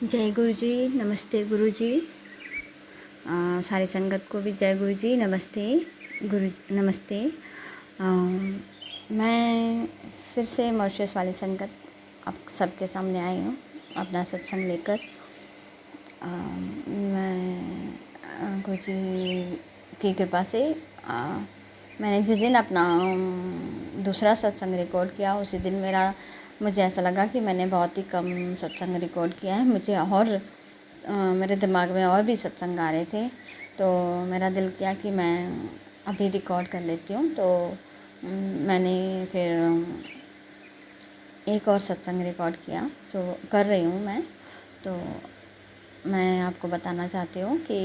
जय गुरु जी। नमस्ते गुरु जी। सारी संगत को भी जय गुरु जी। नमस्ते गुरु जी। नमस्ते। मैं फिर से मॉरिशस वाली संगत आप सबके सामने आई हूँ अपना सत्संग लेकर। मैं गुरु जी की कृपा से मैंने जिस दिन अपना दूसरा सत्संग रिकॉर्ड किया उसी दिन मुझे ऐसा लगा कि मैंने बहुत ही कम सत्संग रिकॉर्ड किया है। मुझे और मेरे दिमाग में और भी सत्संग आ रहे थे, तो मेरा दिल किया कि मैं अभी रिकॉर्ड कर लेती हूँ। तो मैंने फिर एक और सत्संग रिकॉर्ड किया जो कर रही हूँ मैं। तो मैं आपको बताना चाहती हूँ कि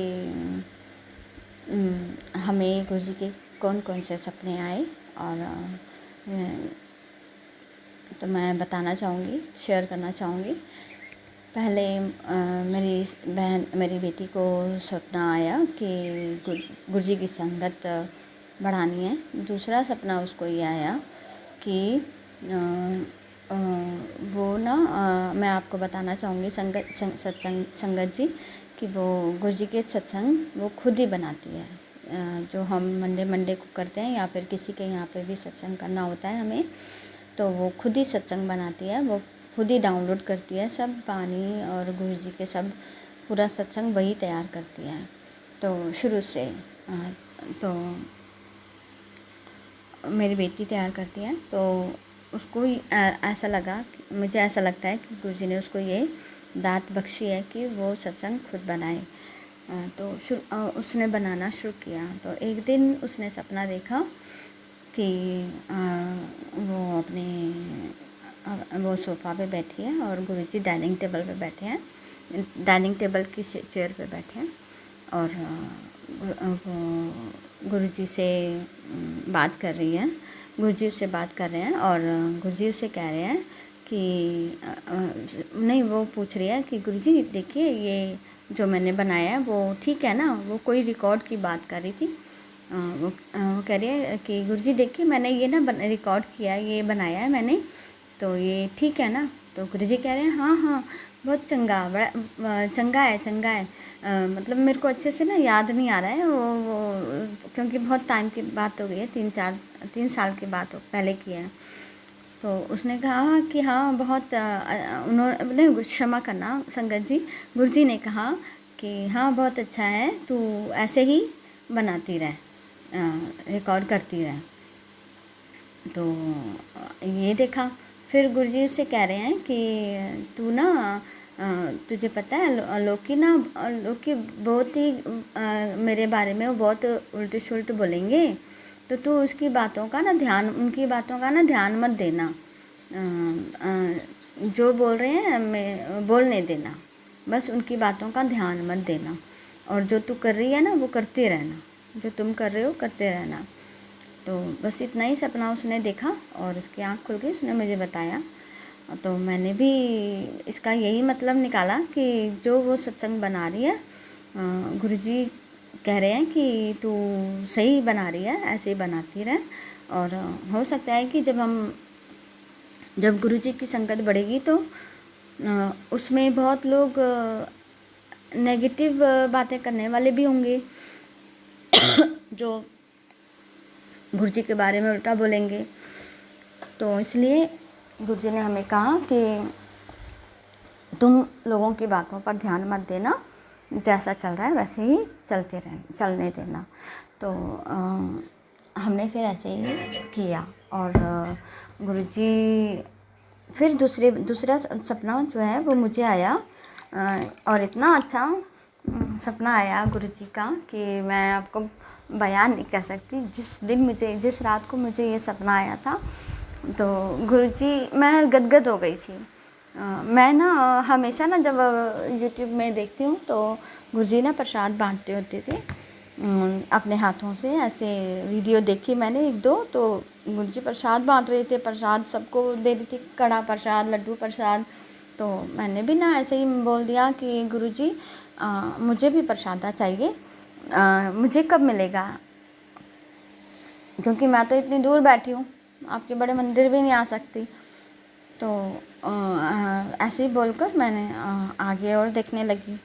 हमें गुरु जी के कौन कौन से सपने आए, और तो मैं बताना चाहूँगी, शेयर करना चाहूँगी। पहले मेरी बेटी को सपना आया कि गुरु जी की संगत बढ़ानी है। दूसरा सपना उसको ये आया कि वो ना मैं आपको बताना चाहूँगी संगत जी कि वो गुरु जी के सत्संग वो खुद ही बनाती है। जो हम मंडे को करते हैं या फिर किसी के यहाँ पे भी सत्संग करना होता है हमें, तो वो खुद ही सत्संग बनाती है। वो खुद ही डाउनलोड करती है सब पानी और गुरु जी के सब पूरा सत्संग वही तैयार करती है। तो शुरू से तो मेरी बेटी तैयार करती है। तो उसको ऐसा लगा, मुझे ऐसा लगता है कि गुरु जी ने उसको ये दात बख्शी है कि वो सत्संग खुद बनाए। तो उसने बनाना शुरू किया। तो एक दिन उसने सपना देखा कि वो सोफ़ा पे बैठी है और गुरुजी डाइनिंग टेबल पे बैठे हैं, डाइनिंग टेबल की चेयर पे बैठे हैं, और वो गुरुजी से बात कर रही है। गुरुजी उससे बात कर रहे हैं और गुरुजी उससे कह रहे हैं कि नहीं, वो पूछ रही है कि गुरुजी देखिए ये जो मैंने बनाया है वो ठीक है ना। वो कोई रिकॉर्ड की बात कर रही थी। वो कह रही है कि गुरुजी देखिए मैंने ये ना रिकॉर्ड किया, ये बनाया है मैंने, तो ये ठीक है ना। तो गुरुजी कह रहे हैं हाँ हाँ बहुत चंगा, बड़ा चंगा है। मतलब मेरे को अच्छे से ना याद नहीं आ रहा है वो क्योंकि बहुत टाइम की बात हो गई है, 3 साल की बात पहले की है। तो उसने कहा कि हाँ बहुत उन्होंने क्षमा करना संगत जी, गुरुजी ने कहा कि हाँ बहुत अच्छा है, तू ऐसे ही बनाती रहे, रिकॉर्ड करती रहे। तो ये देखा। फिर गुरुजी उससे कह रहे हैं कि तू ना तुझे पता है लोग की बहुत ही मेरे बारे में वो बहुत उल्टे सुलट बोलेंगे, तो तू उनकी बातों का ना ध्यान मत देना। जो बोल रहे हैं मैं बोलने देना, बस उनकी बातों का ध्यान मत देना, और जो तू कर रही है ना वो करते रहना, जो तुम कर रहे हो करते रहना। तो बस इतना ही सपना उसने देखा और उसकी आँख खुल गई। उसने मुझे बताया, तो मैंने भी इसका यही मतलब निकाला कि जो वो सत्संग बना रही है, गुरुजी कह रहे हैं कि तू सही बना रही है, ऐसे ही बनाती रहे। और हो सकता है कि जब गुरुजी की संगत बढ़ेगी तो उसमें बहुत लोग नेगेटिव बातें करने वाले भी होंगे जो गुरुजी के बारे में उल्टा बोलेंगे। तो इसलिए गुरुजी ने हमें कहा कि तुम लोगों की बातों पर ध्यान मत देना, जैसा चल रहा है वैसे ही चलने देना। तो हमने फिर ऐसे ही किया। और गुरुजी फिर दूसरा सपना जो है वो मुझे आया, और इतना अच्छा सपना आया गुरुजी का कि मैं आपको बयान नहीं कर सकती। जिस रात को मुझे ये सपना आया था, तो गुरुजी, मैं गदगद हो गई थी। मैं ना हमेशा ना जब यूट्यूब में देखती हूँ तो गुरुजी ना प्रसाद बांटते होते थे अपने हाथों से। ऐसे वीडियो देखी मैंने 1-2, तो गुरुजी प्रसाद बांट रहे थे, प्रसाद सबको दे रही थी, कड़ा प्रसाद, लड्डू प्रसाद। तो मैंने भी ना ऐसे ही बोल दिया कि गुरुजी मुझे भी प्रसादा चाहिए, मुझे कब मिलेगा, क्योंकि मैं तो इतनी दूर बैठी हूँ, आपके बड़े मंदिर भी नहीं आ सकती। तो ऐसे ही बोलकर मैंने आगे और देखने लगी।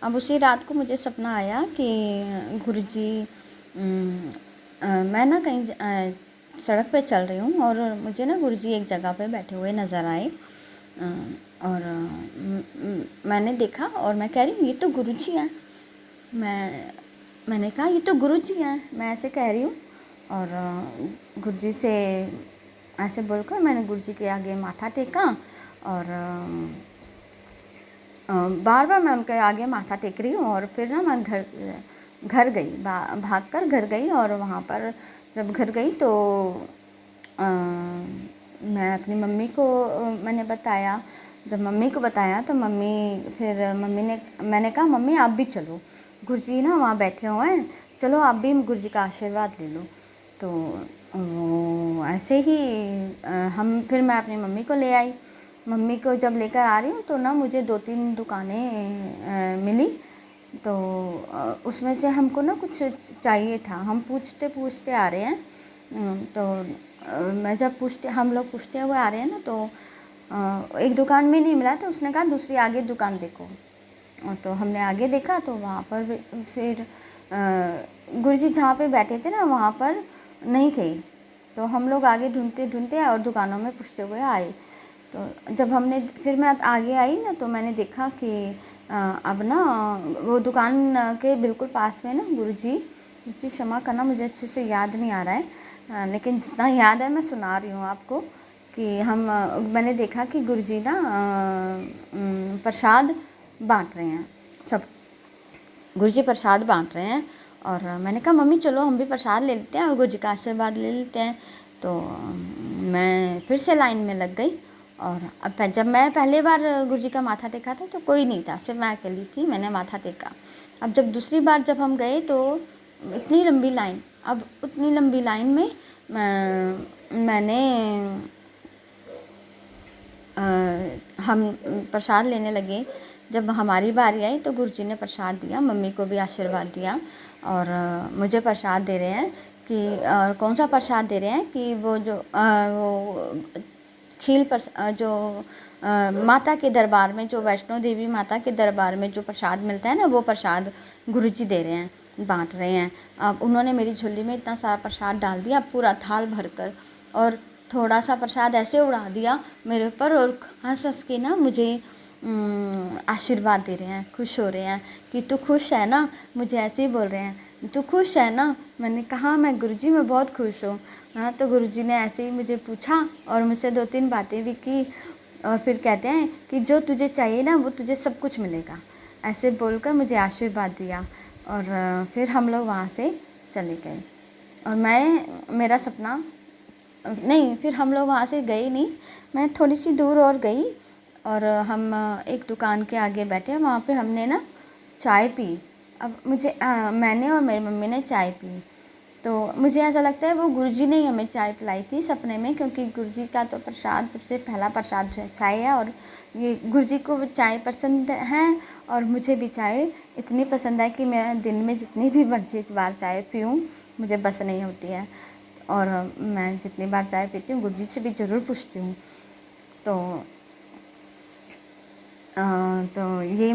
अब उसी रात को मुझे सपना आया कि गुरुजी मैं ना कहीं सड़क पे चल रही हूँ और मुझे ना गुरुजी एक जगह पे बैठे हुए नज़र आए। और मैंने देखा और मैं कह रही हूँ ये तो गुरुजी हैं। मैंने कहा ये तो गुरुजी हैं, मैं ऐसे कह रही हूँ। और गुरुजी से ऐसे बोलकर मैंने गुरुजी के आगे माथा टेका और बार बार मैं उनके आगे माथा टेक रही हूँ। और फिर ना मैं घर गई, भाग कर घर गई। और वहाँ पर जब घर गई तो मैं अपनी मम्मी को मैंने बताया। जब मम्मी को बताया तो मम्मी ने मैंने कहा मम्मी आप भी चलो, गुरुजी ना वहाँ बैठे हुए हैं, चलो आप भी गुरुजी का आशीर्वाद ले लो। तो ऐसे ही फिर मैं अपनी मम्मी को ले आई। मम्मी को जब लेकर आ रही हूँ तो ना मुझे 2-3 दुकानें मिली। तो उसमें से हमको ना कुछ चाहिए था। हम पूछते पूछते आ रहे हैं। तो हम लोग पूछते हुए आ रहे हैं ना, तो एक दुकान में नहीं मिला तो उसने कहा दूसरी आगे दुकान देखो। और तो हमने आगे देखा तो वहाँ पर फिर गुरुजी जहाँ पे बैठे थे ना वहाँ पर नहीं थे। तो हम लोग आगे ढूंढते ढूंढते और दुकानों में पूछते हुए आए। तो जब फिर मैं आगे आई ना तो मैंने देखा कि अब ना वो दुकान के बिल्कुल पास में ना गुरुजी क्षमा करना मुझे अच्छे से याद नहीं आ रहा है, लेकिन जितना याद है मैं सुना रही हूँ आपको कि मैंने देखा कि गुरुजी ना प्रसाद बांट रहे हैं। सब गुरुजी प्रसाद बांट रहे हैं। और मैंने कहा मम्मी चलो हम भी प्रसाद ले लेते हैं और गुरुजी का आशीर्वाद ले लेते हैं। तो मैं फिर से लाइन में लग गई। और अब जब मैं पहले बार गुरुजी का माथा टेका था तो कोई नहीं था, सिर्फ मैं अकेली थी, मैंने माथा टेका। अब जब दूसरी बार जब हम गए तो इतनी लंबी लाइन, अब उतनी लंबी लाइन में मैंने हम प्रसाद लेने लगे। जब हमारी बारी आई तो गुरुजी ने प्रसाद दिया, मम्मी को भी आशीर्वाद दिया। और मुझे प्रसाद दे रहे हैं कि और कौन सा प्रसाद दे रहे हैं कि वो जो जो माता के दरबार में, जो वैष्णो देवी माता के दरबार में जो प्रसाद मिलता है ना, वो प्रसाद गुरुजी दे रहे हैं, बांट रहे हैं। अब उन्होंने मेरी झोली में इतना सारा प्रसाद डाल दिया, पूरा थाल भरकर, और थोड़ा सा प्रसाद ऐसे उड़ा दिया मेरे ऊपर और हंस हंस के ना मुझे आशीर्वाद दे रहे हैं, खुश हो रहे हैं कि तू खुश है ना। मुझे ऐसे ही बोल रहे हैं तू खुश है ना। मैंने कहा मैं गुरुजी मैं बहुत खुश हूँ। हाँ, तो गुरुजी ने ऐसे ही मुझे पूछा और मुझसे 2-3 बातें भी की। और फिर कहते हैं कि जो तुझे चाहिए ना वो तुझे सब कुछ मिलेगा, ऐसे बोलकर मुझे आशीर्वाद दिया। और फिर हम लोग वहाँ से चले गए। और मेरा सपना नहीं, फिर हम लोग वहाँ से गए नहीं, मैं थोड़ी सी दूर और गई। और हम एक दुकान के आगे बैठे, वहाँ पे हमने ना चाय पी। अब मैंने और मेरी मम्मी ने चाय पी। तो मुझे ऐसा लगता है वो गुरुजी ने ही हमें चाय पिलाई थी सपने में, क्योंकि गुरुजी का तो प्रसाद सबसे पहला प्रसाद जो है चाय है। और ये गुरुजी को चाय पसंद है और मुझे भी चाय इतनी पसंद है कि मैं दिन में जितनी भी मर्जी बार चाय पीऊँ मुझे बस नहीं होती है। और मैं जितनी बार चाय पीती हूँ गुरुजी से भी ज़रूर पूछती हूँ। तो ये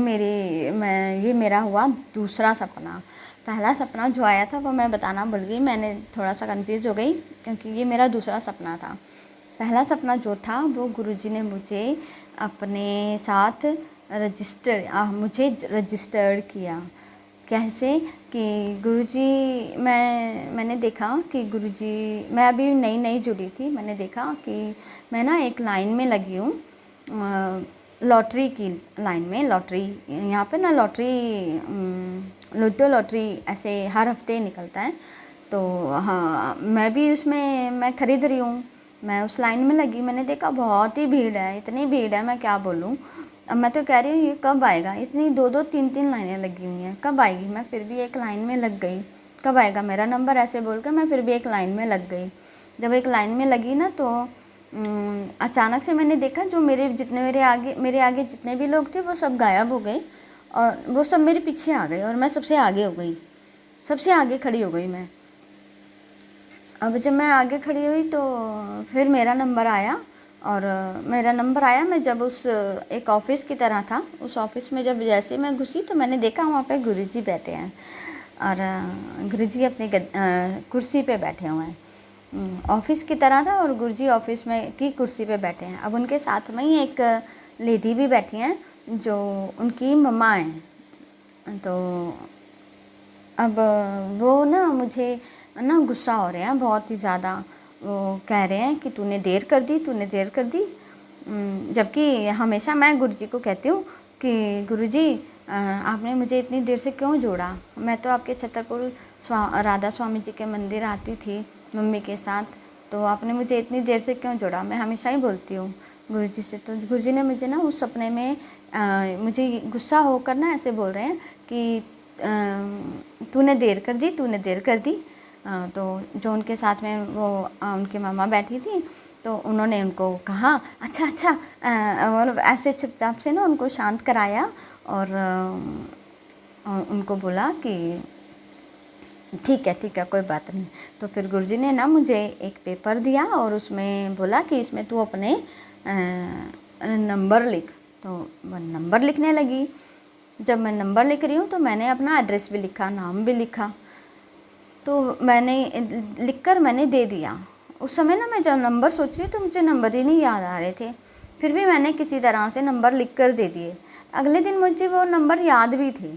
मेरा हुआ दूसरा सपना। पहला सपना जो आया था वो मैं बताना भूल गई, मैंने थोड़ा सा कंफ्यूज हो गई क्योंकि ये मेरा दूसरा सपना था। पहला सपना जो था वो गुरुजी ने मुझे अपने साथ मुझे रजिस्टर्ड किया। कैसे कि मैंने देखा कि गुरुजी, मैं अभी नई नई जुड़ी थी, मैंने देखा कि मैं ना एक लाइन में लगी हूँ, लॉटरी की लाइन में। लॉटरी यहाँ पे ना लूडो लॉटरी ऐसे हर हफ्ते निकलता है। तो हाँ, मैं ख़रीद रही हूँ, मैं उस लाइन में लगी। मैंने देखा बहुत ही भीड़ है, इतनी भीड़ है मैं क्या बोलूँ। अब मैं तो कह रही हूँ ये कब आएगा, इतनी 2-2 3-3 लाइनें लगी हुई हैं, कब आएगी। मैं फिर भी एक लाइन में लग गई, कब आएगा मेरा नंबर, ऐसे बोल कर मैं फिर भी एक लाइन में लग गई। जब एक लाइन में लगी ना तो अचानक से मैंने देखा जो मेरे आगे जितने भी लोग थे वो सब गायब हो गए और वो सब मेरे पीछे आ गए और मैं सबसे आगे हो गई, सबसे आगे खड़ी हो गई मैं। अब जब मैं आगे खड़ी हुई तो फिर मेरा नंबर आया और मेरा नंबर आया। मैं जब उस एक ऑफ़िस की तरह था, उस ऑफ़िस में जब जैसे मैं घुसी तो मैंने देखा वहाँ पे गुरुजी बैठे हैं और गुरुजी अपनी कुर्सी पे बैठे हुए हैं। ऑफ़िस की तरह था और गुरुजी ऑफ़िस में की कुर्सी पे बैठे हैं। अब उनके साथ में ही एक लेडी भी बैठी हैं जो उनकी मम्मा हैं। तो अब वो ना मुझे ना गुस्सा हो रहे हैं बहुत ही ज़्यादा। वो कह रहे हैं कि तूने देर कर दी, तूने देर कर दी। जबकि हमेशा मैं गुरुजी को कहती हूँ कि गुरुजी आपने मुझे इतनी देर से क्यों जोड़ा। मैं तो आपके छतरपुर राधा स्वामी जी के मंदिर आती थी मम्मी के साथ, तो आपने मुझे इतनी देर से क्यों जोड़ा। मैं हमेशा ही बोलती हूँ गुरुजी से। तो गुरुजी ने मुझे ना उस सपने में मुझे गुस्सा होकर ना ऐसे बोल रहे हैं कि तूने देर कर दी, तूने देर कर दी। तो जो उनके साथ में वो उनकी मम्मा बैठी थी तो उन्होंने उनको कहा अच्छा अच्छा, मतलब ऐसे चुपचाप से ना उनको शांत कराया और उनको बोला कि ठीक है कोई बात नहीं। तो फिर गुरुजी ने ना मुझे एक पेपर दिया और उसमें बोला कि इसमें तू अपने नंबर लिख। तो मैं नंबर लिखने लगी। जब मैं नंबर लिख रही हूँ तो मैंने अपना एड्रेस भी लिखा, नाम भी लिखा। तो मैंने लिखकर मैंने दे दिया। उस समय ना मैं जब नंबर सोच रही तो मुझे नंबर ही नहीं याद आ रहे थे, फिर भी मैंने किसी तरह से नंबर लिखकर दे दिए। अगले दिन मुझे वो नंबर याद भी थे।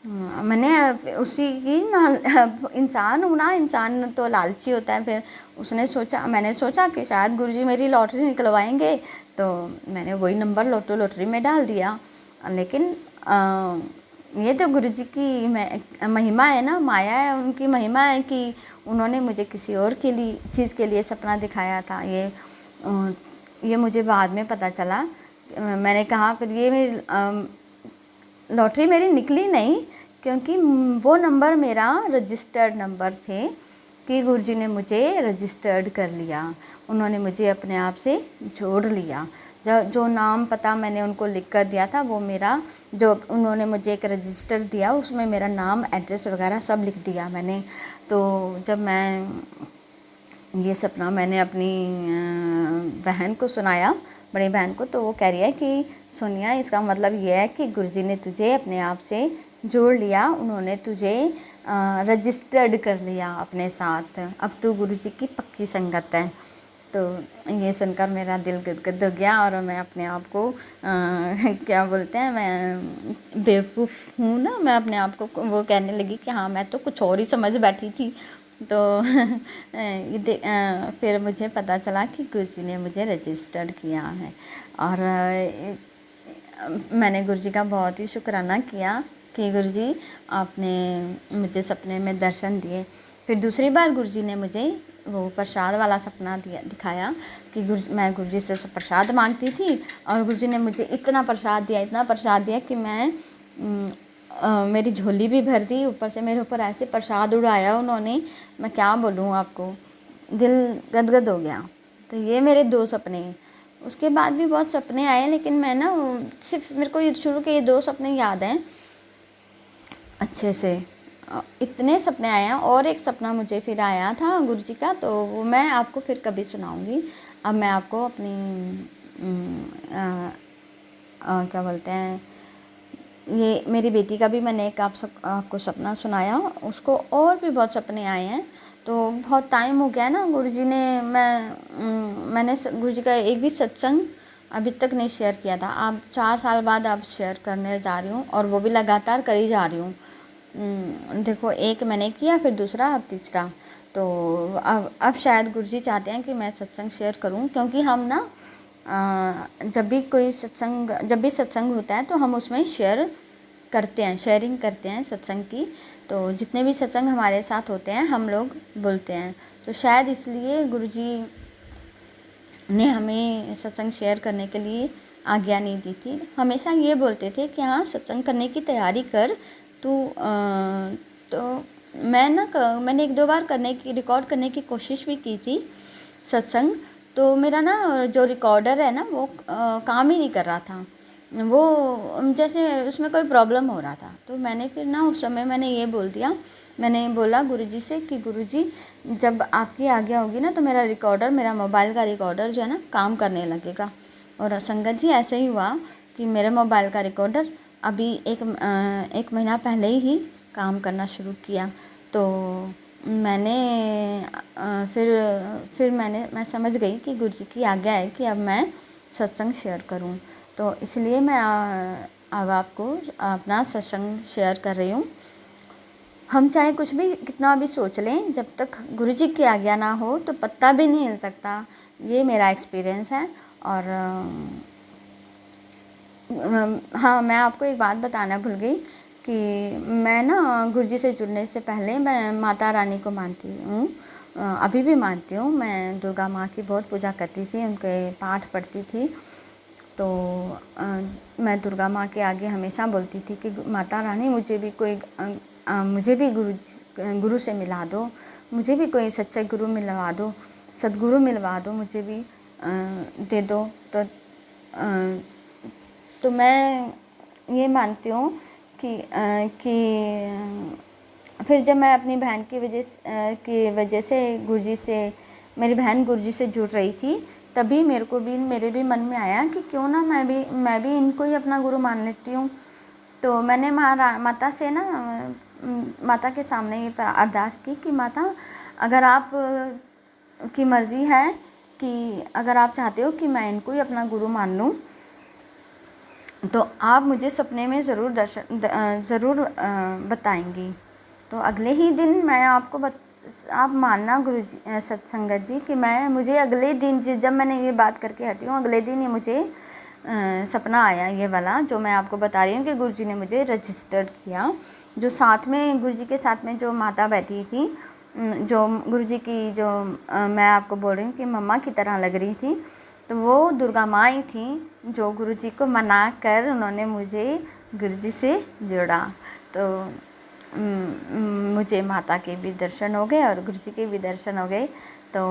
मैंने उसी की ना इंसान हूँ ना, इंसान तो लालची होता है। फिर उसने सोचा, मैंने सोचा कि शायद गुरुजी मेरी लॉटरी निकलवाएंगे, तो मैंने वही नंबर लॉटरी में डाल दिया। लेकिन ये तो गुरुजी की महिमा है ना, माया है, उनकी महिमा है कि उन्होंने मुझे किसी और के लिए चीज़ के लिए सपना दिखाया था। ये मुझे बाद में पता चला। मैंने कहा फिर ये मेरी लॉटरी मेरी निकली नहीं, क्योंकि वो नंबर मेरा रजिस्टर्ड नंबर थे कि गुरुजी ने मुझे रजिस्टर्ड कर लिया। उन्होंने मुझे अपने आप से जोड़ लिया। जो नाम पता मैंने उनको लिख कर दिया था वो मेरा, जो उन्होंने मुझे एक रजिस्टर दिया उसमें मेरा नाम, एड्रेस वगैरह सब लिख दिया मैंने। तो जब मैं ये सपना मैंने अपनी बहन को सुनाया, बड़ी बहन को, तो वो कह रही है कि सोनिया इसका मतलब ये है कि गुरुजी ने तुझे अपने आप से जोड़ लिया, उन्होंने तुझे रजिस्टर्ड कर लिया अपने साथ। अब तू गुरुजी की पक्की संगत है। तो ये सुनकर मेरा दिल गदगद हो गया और मैं अपने आप को क्या बोलते हैं, मैं बेवकूफ़ हूँ ना, मैं अपने आप को वो कहने लगी कि हाँ मैं तो कुछ और ही समझ बैठी थी। तो फिर मुझे पता चला कि गुरुजी ने मुझे रजिस्टर्ड किया है। और मैंने गुरुजी का बहुत ही शुक्राना किया कि गुरुजी आपने मुझे सपने में दर्शन दिए। फिर दूसरी बार गुरुजी ने मुझे वो प्रसाद वाला सपना दिखाया कि मैं गुरुजी से प्रसाद मांगती थी और गुरुजी ने मुझे इतना प्रसाद दिया कि मैं मेरी झोली भी भर दी। ऊपर से मेरे ऊपर ऐसे प्रसाद उड़ाया उन्होंने, मैं क्या बोलूँ आपको, दिल गदगद हो गया। तो ये मेरे 2 सपने हैं। उसके बाद भी बहुत सपने आए, लेकिन मैं ना सिर्फ मेरे को शुरू के ये 2 सपने याद हैं अच्छे से। इतने सपने आए हैं। और एक सपना मुझे फिर आया था गुरुजी का, तो वो मैं आपको फिर कभी सुनाऊंगी। अब मैं आपको अपनी क्या बोलते हैं, ये मेरी बेटी का भी मैंने एक आपको सपना सुनाया। उसको और भी बहुत सपने आए हैं। तो बहुत टाइम हो गया ना, गुरुजी ने मैंने गुरुजी का एक भी सत्संग अभी तक नहीं शेयर किया था। अब 4 साल बाद अब शेयर करने जा रही हूँ और वो भी लगातार करी जा रही हूँ। देखो, एक मैंने किया, फिर दूसरा, अब तीसरा। तो अब शायद गुरुजी चाहते हैं कि मैं सत्संग शेयर करूं, क्योंकि हम ना जब भी सत्संग होता है तो हम उसमें शेयरिंग करते हैं सत्संग की। तो जितने भी सत्संग हमारे साथ होते हैं हम लोग बोलते हैं। तो शायद इसलिए गुरुजी ने हमें सत्संग शेयर करने के लिए आज्ञा नहीं दी थी। हमेशा ये बोलते थे कि हाँ सत्संग करने की तैयारी कर तू। तो मैंने 1-2 बार रिकॉर्ड करने की कोशिश भी की थी सत्संग। तो मेरा ना जो रिकॉर्डर है ना वो काम ही नहीं कर रहा था। वो जैसे उसमें कोई प्रॉब्लम हो रहा था। तो मैंने फिर ना उस समय मैंने ये बोल दिया, मैंने बोला गुरुजी से कि गुरुजी जब आपकी आज्ञा होगी ना तो मेरा रिकॉर्डर, मेरा मोबाइल का रिकॉर्डर जो है ना काम करने लगेगा। और संगत जी ऐसे ही हुआ कि मेरे मोबाइल का रिकॉर्डर अभी एक महीना पहले ही काम करना शुरू किया। तो मैंने फिर मैं समझ गई कि गुरुजी की आज्ञा है कि अब मैं सत्संग शेयर करूं। तो इसलिए मैं अब आपको अपना सत्संग शेयर कर रही हूँ। हम चाहे कुछ भी कितना भी सोच लें, जब तक गुरुजी की आज्ञा ना हो तो पत्ता भी नहीं हिल सकता। ये मेरा एक्सपीरियंस है। और हाँ, मैं आपको एक बात बताना भूल गई कि मैं ना गुरुजी से जुड़ने से पहले मैं माता रानी को मानती हूँ, अभी भी मानती हूँ। मैं दुर्गा माँ की बहुत पूजा करती थी, उनके पाठ पढ़ती थी। तो मैं दुर्गा माँ के आगे हमेशा बोलती थी कि माता रानी मुझे भी गुरु से मिला दो, मुझे भी कोई सच्चा गुरु मिलवा दो, सद्गुरु मिलवा दो, मुझे भी दे दो। तो मैं ये मानती हूँ कि फिर जब मैं अपनी बहन की वजह से गुरुजी से, मेरी बहन गुरुजी से जुड़ रही थी, तभी मेरे भी मन में आया कि क्यों ना मैं भी इनको ही अपना गुरु मान लेती हूँ। तो मैंने माता से ना माता के सामने ये अरदास की कि माता, अगर आप की मर्ज़ी है कि अगर आप चाहते हो कि मैं इनको ही अपना गुरु मान लूँ तो आप मुझे सपने में ज़रूर बताएंगी। तो अगले ही दिन मैं आप मानना गुरुजी सत्संगत जी कि मुझे अगले दिन जब मैंने ये बात करके हटी हूँ, अगले दिन ही मुझे सपना आया ये वाला जो मैं आपको बता रही हूँ कि गुरुजी ने मुझे रजिस्टर्ड किया। जो साथ में गुरुजी के साथ में जो माता बैठी थी, जो गुरुजी की जो मैं आपको बोल रही हूँ कि मम्मा की तरह लग रही थी, तो वो दुर्गा माँ ही थी जो गुरुजी को मना कर उन्होंने मुझे गुरुजी से जोड़ा। तो मुझे माता के भी दर्शन हो गए और गुरुजी के भी दर्शन हो गए। तो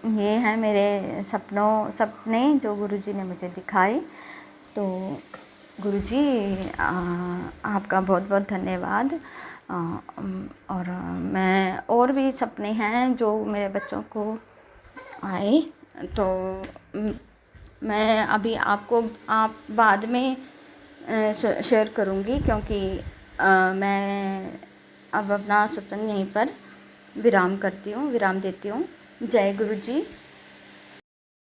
ये हैं मेरे सपने जो गुरुजी ने मुझे दिखाए। तो गुरुजी आपका बहुत बहुत धन्यवाद। और मैं और भी सपने हैं जो मेरे बच्चों को आए, तो मैं अभी आप बाद में शेयर करूँगी, क्योंकि मैं अब अपना सत्संग यहीं पर विराम देती हूँ। जय गुरु जी।